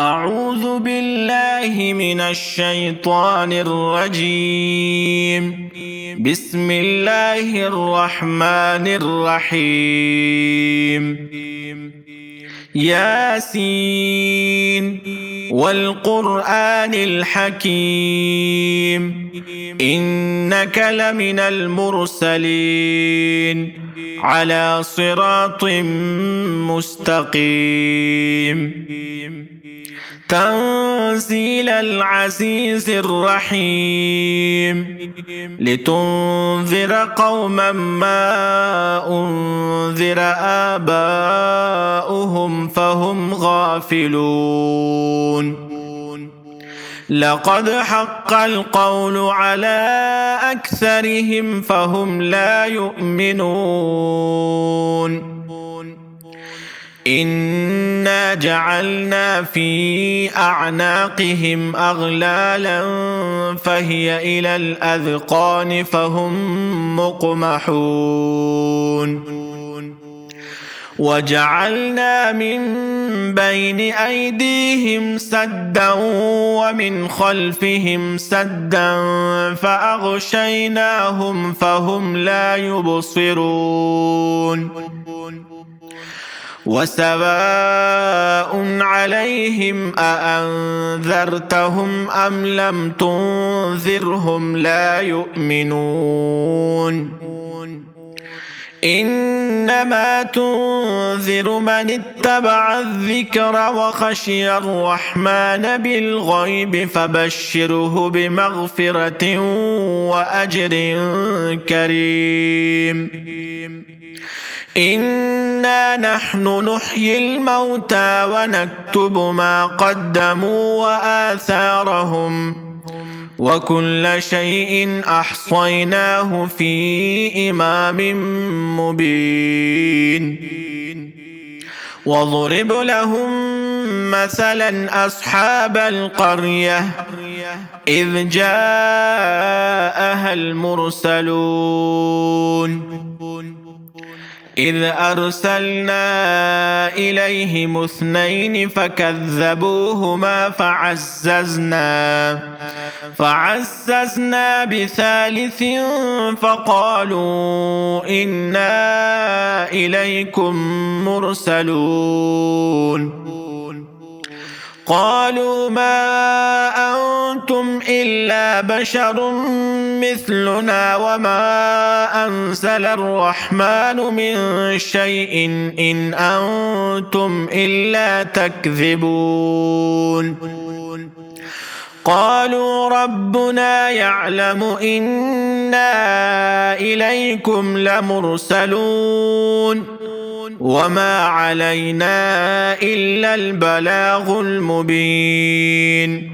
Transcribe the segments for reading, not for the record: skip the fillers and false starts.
أعوذ بالله من الشيطان الرجيم. بسم الله الرحمن الرحيم. ياسين والقرآن الحكيم إنك لمن المرسلين على صراط مستقيم. تنزيل العزيز الرحيم لتنذر قوما ما أنذر آباؤهم فهم غافلون. لقد حق القول على أكثرهم فهم لا يؤمنون. إنا جعلنا في أعناقهم أغلالا فهي إلى الأذقان فهم مقمحون. وجعلنا من بين أيديهم سدا ومن خلفهم سدا فأغشيناهم فهم لا يبصرون. وسواء عليهم أأنذرتهم أم لم تنذرهم لا يؤمنون. إنما تنذر من اتبع الذكر وخشي الرحمن بالغيب فبشره بمغفرة وأجر كريم. إنا نحن نحيي الموتى ونكتب ما قدموا وآثارهم وكل شيء أحصيناه في إمام مبين. واضرب لهم مثلا أصحاب القرية إذ جاءها المرسلون إذ أرسلنا إليهم 2 فكذبوهما فعززنا بثالث فقالوا إنا إليكم مرسلون. قالوا ما أنتم إلا بشر مثلنا وما أنزل الرحمن من شيء إن أنتم إلا تكذبون. قالوا ربنا يعلم إنا إليكم لمرسلون وما علينا إلا البلاغ المبين.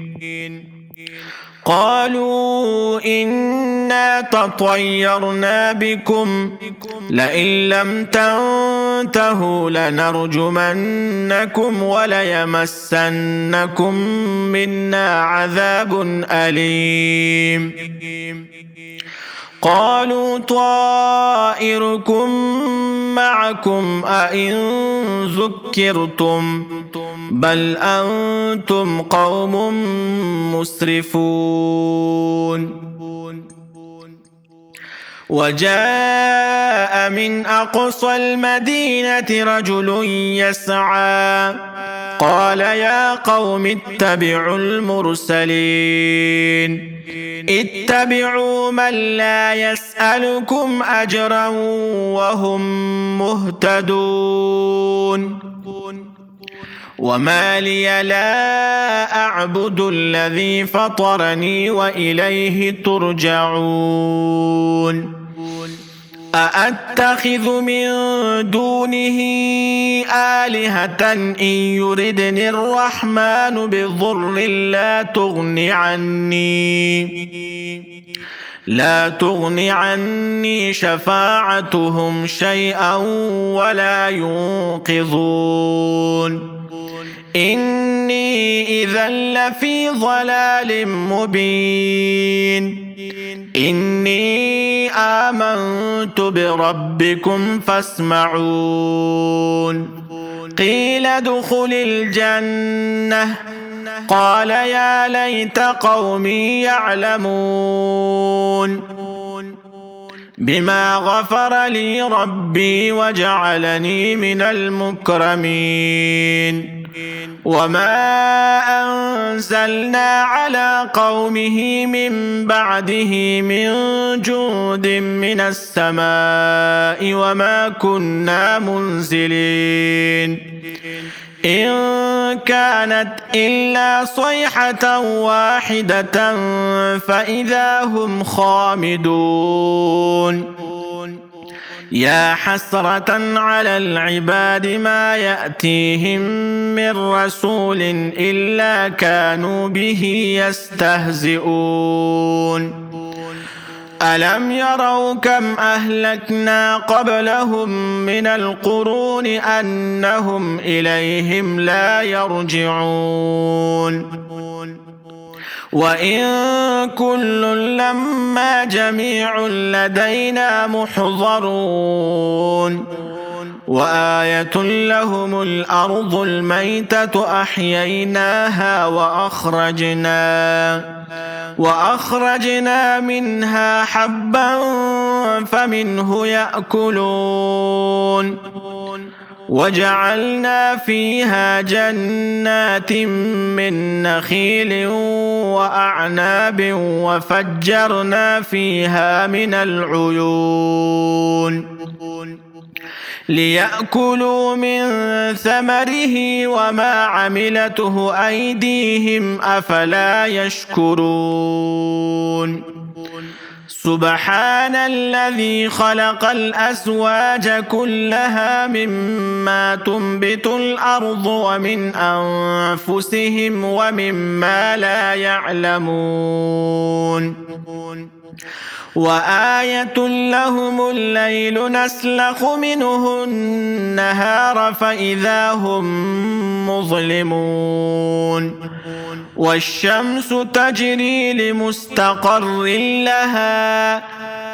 قالوا إنا تطيرنا بكم لئن لم تنتهوا لنرجمنكم وليمسنكم منا عذاب أليم. قالوا طائركم معكم أئن ذكرتم بل أنتم قوم مسرفون. وجاء من أقصى المدينة رجل يسعى قال يا قوم اتبعوا المرسلين اتبعوا من لا يسألكم أجرا وهم مهتدون. وما لي لا أعبد الذي فطرني وإليه ترجعون. أأتخذ من دونه آلهة إن يردني الرحمن بضر لا تغني عني شفاعتهم شيئا ولا ينقذون. إني إذا لفي ضلال مبين. إني آمنت بربكم فاسمعون. قيل ادخل الجنة قال يا ليت قومي يعلمون بما غفر لي ربي وجعلني من المكرمين وما أنزلنا على قومه من بعده من جود من السماء وما كنا منزلين إن كانت إلا صيحة واحدة فإذا هم خامدون يا حسرة على العباد ما يأتيهم من رسول إلا كانوا به يستهزئون ألم يروا كم أهلكنا قبلهم من القرون أنهم إليهم لا يرجعون وإن كل لما جميع لدينا محضرون وآية لهم الأرض الميتة أحييناها وأخرجنا منها حبا فمنه يأكلون وجعلنا فيها جنات من نخيل وأعناب وفجرنا فيها من العيون ليأكلوا من ثمره وما عملته أيديهم أفلا يشكرون سبحان الذي خلق الأزواج كلها مما تنبت الأرض ومن أنفسهم ومما لا يعلمون وآية لهم الليل نسلخ منه النهار فإذا هم مظلمون والشمس تجري لمستقر لها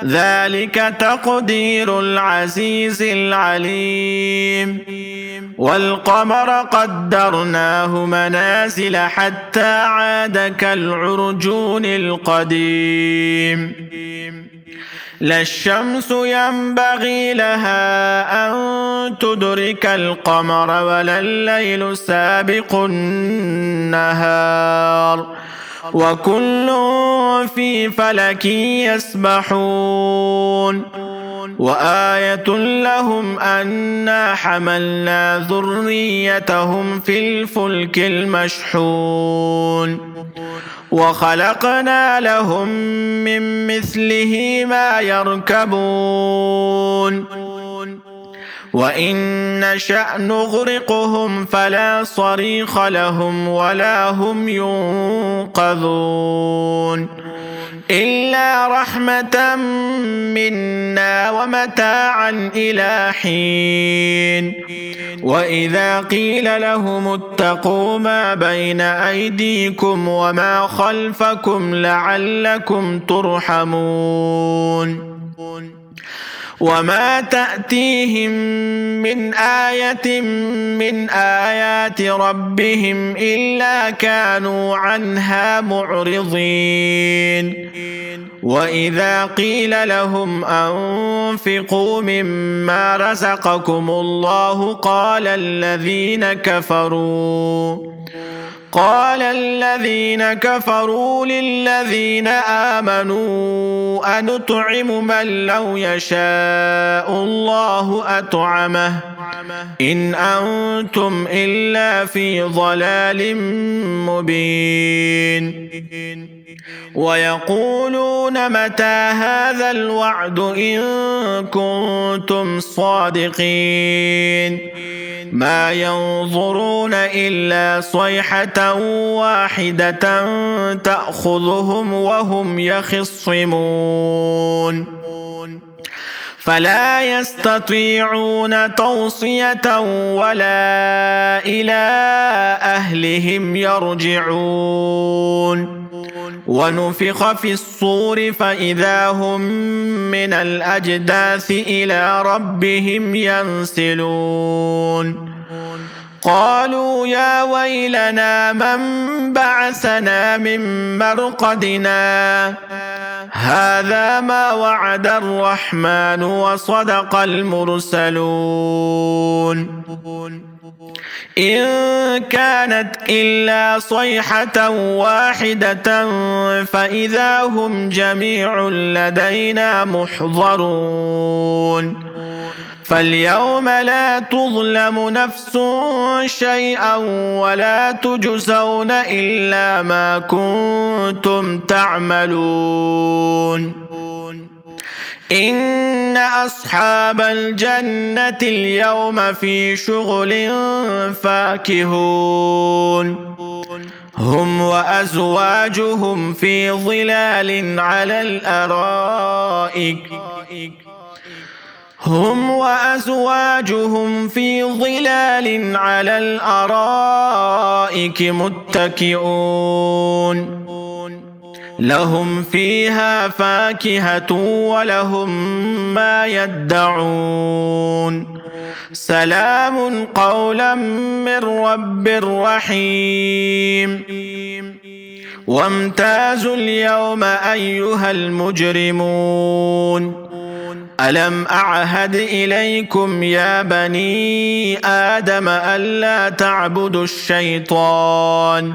ذلك تقدير العزيز العليم والقمر قدرناه منازل حتى عاد كالعرجون القديم لا الشمس ينبغي لها أن تدرك القمر ولا الليل سابق النهار وكل في فلك يسبحون وآية لهم أنا حملنا ذريتهم في الفلك المشحون وخلقنا لهم من مثله ما يركبون وإن نشأ نغرقهم فلا صريخ لهم ولا هم ينقذون إلا رحمة منا ومتاعا إلى حين وإذا قيل لهم اتقوا ما بين أيديكم وما خلفكم لعلكم ترحمون وما تأتيهم من آية من آيات ربهم إلا كانوا عنها معرضين وإذا قيل لهم أنفقوا مما رزقكم الله قال الذين كفروا للذين آمنوا أنطعم من لو يشاء الله أطعمه إن أنتم إلا في ضلال مبين ويقولون متى هذا الوعد إن كنتم صادقين ما ينظرون إلا صيحة واحدة تأخذهم وهم يخصمون فلا يستطيعون توصية ولا إلى أهلهم يرجعون ونفخ في الصور فإذا هم من الأجداث إلى ربهم ينسلون قالوا يا ويلنا من بعثنا من مرقدنا هذا ما وعد الرحمن وصدق المرسلون إن كانت إلا صيحة واحدة فإذا هم جميع لدينا محضرون فاليوم لا تظلم نفس شيئا ولا تجزون إلا ما كنتم تعملون إن أصحاب الجنة اليوم في شغل فاكهون هم وأزواجهم في ظلال على الأرائك متكئون لهم فيها فاكهة ولهم ما يدعون سلام قولا من رب رحيم وامتازوا اليوم أيها المجرمون ألم أعهد إليكم يا بني آدم ألا تعبدوا الشيطان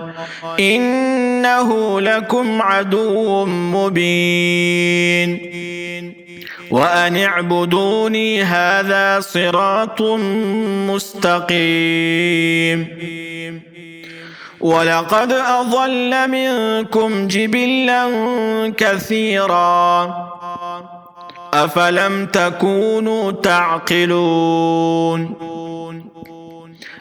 إنه لكم عدو مبين وأن اعبدوني هذا صراط مستقيم ولقد أضل منكم جبلا كثيرا أفلم تكونوا تعقلون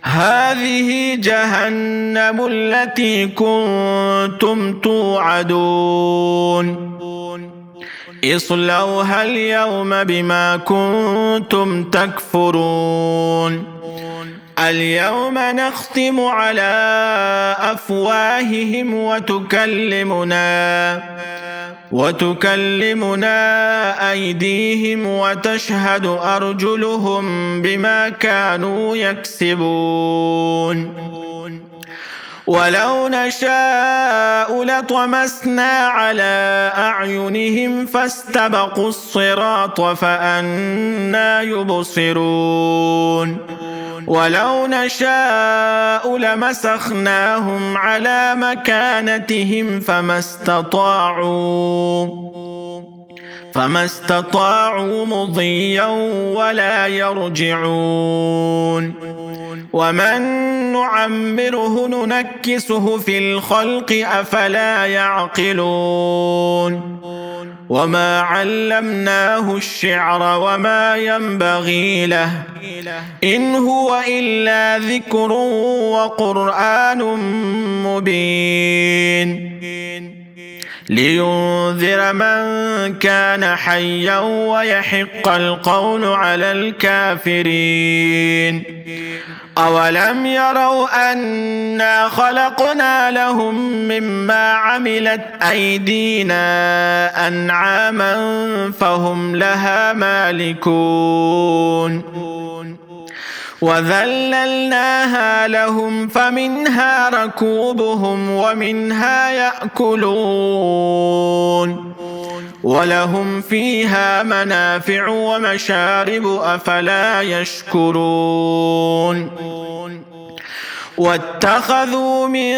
هذه جهنم التي كنتم توعدون اصلوها اليوم بما كنتم تكفرون اليوم نختم على أفواههم وتكلمنا أيديهم وتشهد أرجلهم بما كانوا يكسبون ولو نشاء لطمسنا على أعينهم فاستبقوا الصراط فأنى يبصرون ولو نشاء لمسخناهم على مكانتهم فما استطاعوا مضيا ولا يرجعون ومن نعمره ننكسه في الخلق أفلا يعقلون وما علمناه الشعر وما ينبغي له إن هو إلا ذكر وقرآن مبين لينذر من كان حيا ويحق القول على الكافرين أولم يروا أنا خلقنا لهم مما عملت أيدينا أنعاما فهم لها مالكون وذللناها لهم فمنها ركوبهم ومنها يأكلون ولهم فيها منافع ومشارب أفلا يشكرون واتخذوا من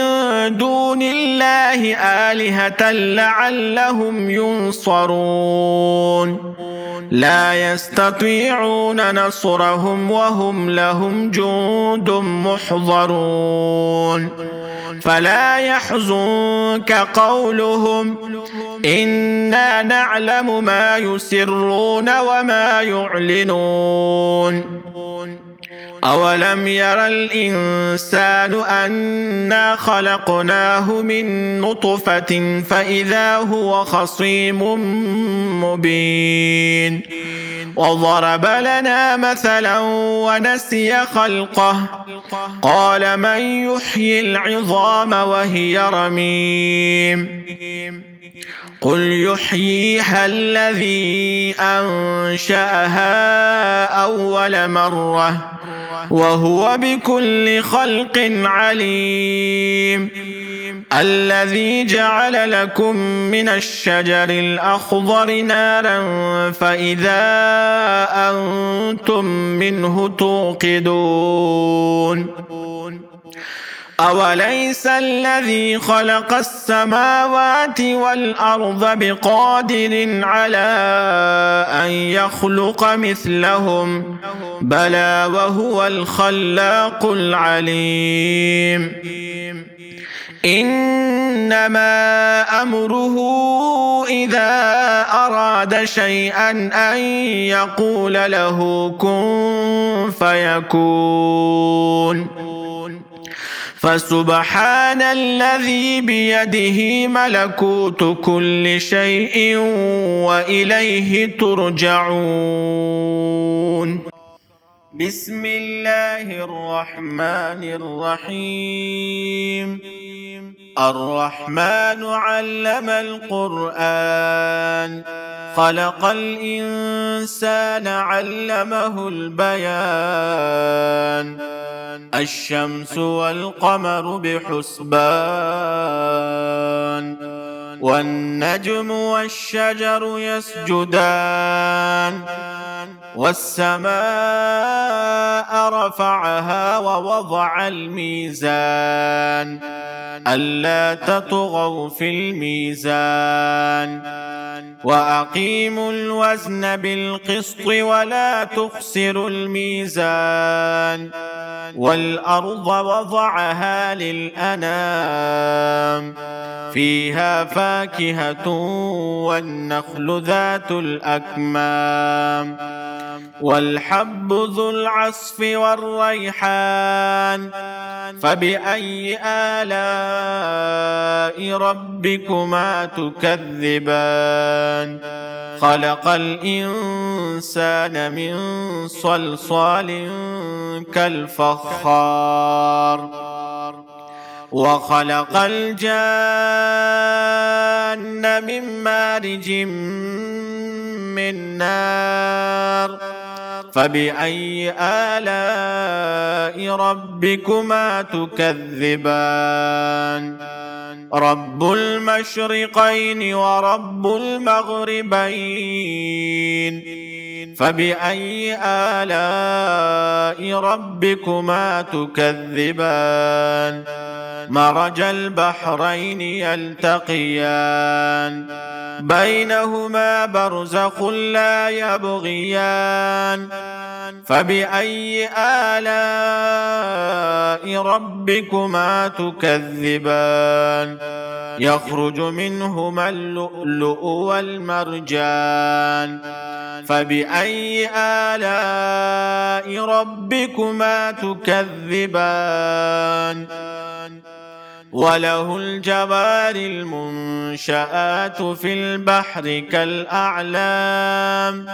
دون الله آلهة لعلهم ينصرون لا يستطيعون نصرهم وهم لهم جند محضرون فلا يحزنك قولهم إنا نعلم ما يسرون وما يعلنون أولم ير الإنسان أنا خلقناه من نطفة فإذا هو خصيم مبين وضرب لنا مثلا ونسي خلقه قال من يحيي العظام وهي رميم قل يحييها الذي أنشأها أول مرة وهو بكل خلق عليم. الذي جعل لكم من الشجر الأخضر نارا فإذا أنتم منه توقدون. أوليس الذي خلق السماوات والأرض بقادر على أن يخلق مثلهم؟ بلى وهو الخلاق العليم. إنما أمره إذا أراد شيئا أن يقول له كن فيكون. فسبحان الذي بيده ملكوت كل شيء وإليه ترجعون. بسم الله الرحمن الرحيم. الرحمن علم القرآن، خلق الإنسان علمه البيان. الشمس والقمر بحسبان، والنجم والشجر يسجدان. والسماء رفعها ووضع الميزان ألا تطغوا في الميزان. وأقيموا الوزن بالقسط ولا تخسروا الميزان. والأرض وضعها للأنام، فيها فاكهة والنخل ذات الأكمام. والحب ذو العصف والريحان. فبأي آلاء ربكما تكذبان؟ خلق الإنسان من صلصال كالفخار، وخلق الجان من مارج من نار. فبأي آلاء ربكما تكذبان؟ رب المشرقين ورب المغربين. فبأي آلاء ربكما تكذبان؟ مرج البحرين يلتقيان، بينهما برزخ لا يبغيان. فبأي آلاء ربكما تكذبان؟ يخرج منهما اللؤلؤ والمرجان. فبأي آلاء ربكما تكذبان؟ وله الجوار المنشآت في البحر كالأعلام.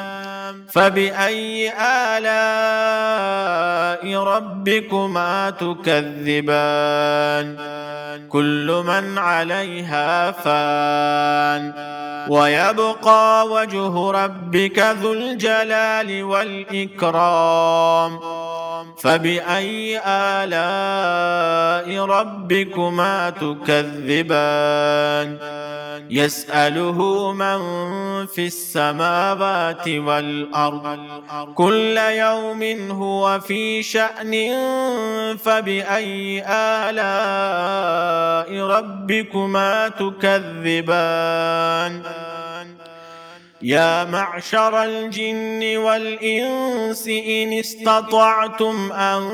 فبأي آلاء ربكما تكذبان؟ كل من عليها فان، ويبقى وجه ربك ذو الجلال والإكرام. فبأي آلاء ربكما تكذبان؟ يسأله من في السماوات والأرض كل يوم هو في شأن. فبأي آلاء ربكما تكذبان؟ يا معشر الجن والإنس إن استطعتم أن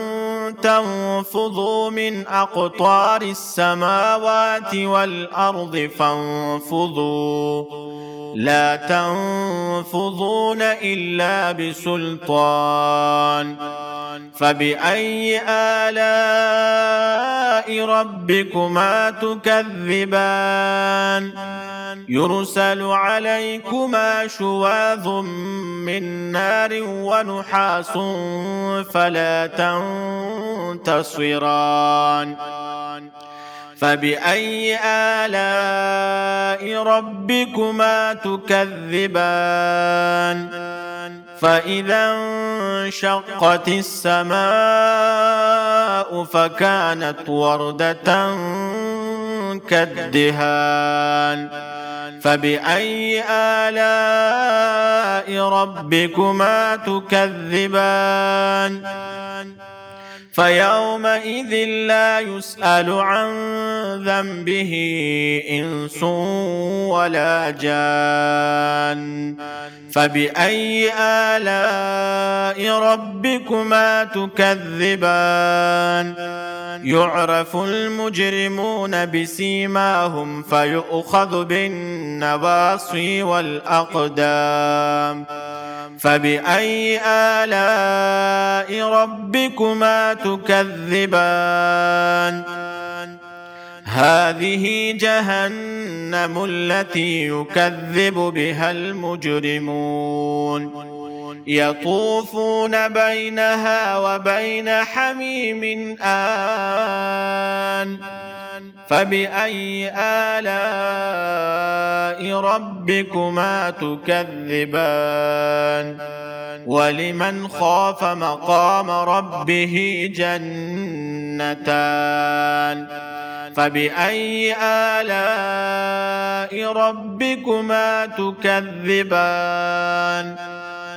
تنفذوا من أقطار السماوات والأرض فانفذوا، لا تنفذون إلا بسلطان. فبأي آلاء ربكما تكذبان؟ يرسل عليكما شواظ من نار ونحاس فلا تنتصران. فبأي آلاء ربكما تكذبان؟ فإذا انشقت السماء فكانت وردة كالدهان فبأي آلاء ربكما تكذبان فيومئذ لا يسأل عن ذنبه إنس ولا جان فبأي آلاء ربكما تكذبان يعرف المجرمون بسيماهم فيؤخذ بالنواصي والأقدام فبأي آلاء ربكما تكذبان هذه جهنم التي يكذب بها المجرمون يطوفون بينها وبين حميم آن فبأي آلاء ربكما تكذبان ولمن خاف مقام ربه جنتان فبأي آلاء ربكما تكذبان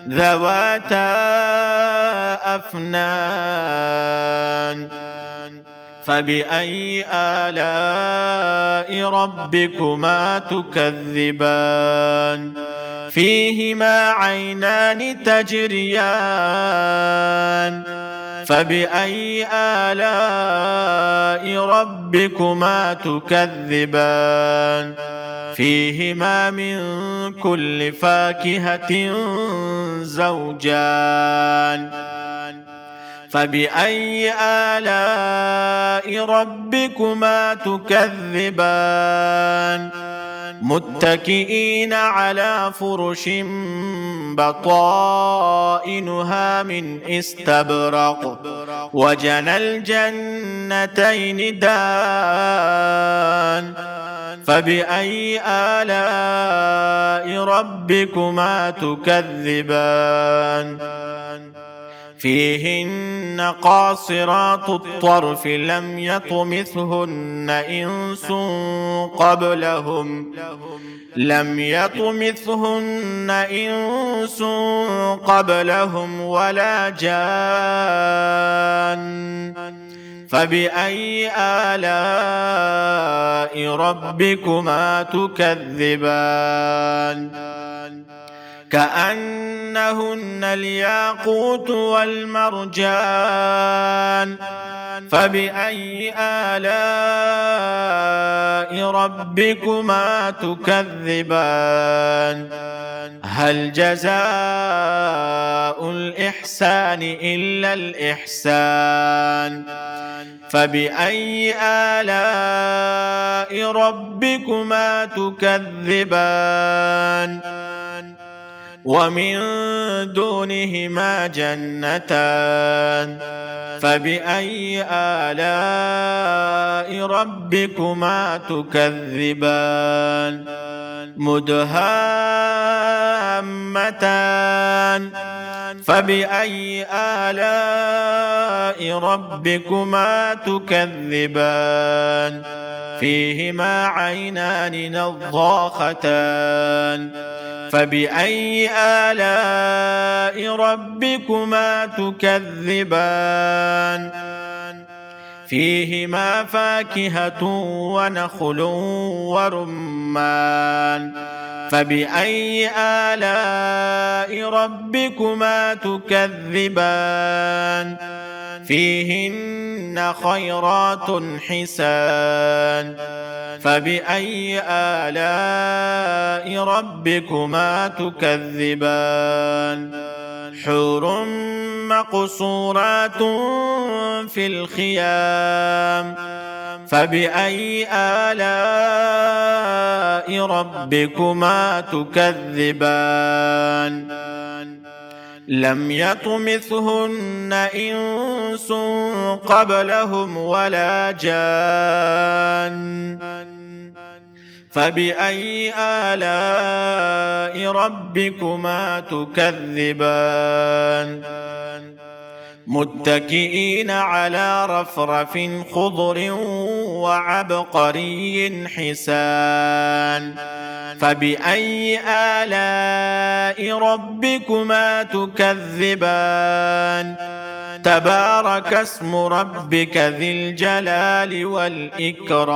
ذواتا أفنان فبأي آلاء ربكما تكذبان فيهما عينان تجريان فبأي آلاء ربكما تكذبان فيهما من كل فاكهة زوجان فبأي آلاء ربكما تكذبان متكئين على فرش بطائنها من استبرق وجنى الجنتين دان فبأي آلاء ربكما تكذبان فيهن قاصرات الطرف لم يطمثهن إنس قبلهم ولا جان فبأي آلاء ربكما تكذبان كأنهن الياقوت والمرجان فبأي آلاء ربكما تكذبان هل جزاء الإحسان إلا الإحسان فبأي آلاء ربكما تكذبان ومن دونهما جنتان فبأي آلاء ربكما تكذبان مدهامتان فبأي آلاء ربكما تكذبان فيهما عينان نضاختان فبأي آلاء ربكما تكذبان فيهما فاكهة ونخل ورمان فبأي آلاء ربكما تكذبان فيهن خيرات حسان فبأي آلاء ربكما تكذبان حور مقصورات في الخيام فبأي آلاء ربكما تكذبان لم يطمثهن إنس قبلهم ولا جان فبأي آلاء ربكما تكذبان متكئين على رفرف خضر وعبقري حسان فبأي آلاء ربكما تكذبان تبارك اسم ربك ذي الجلال والإكرام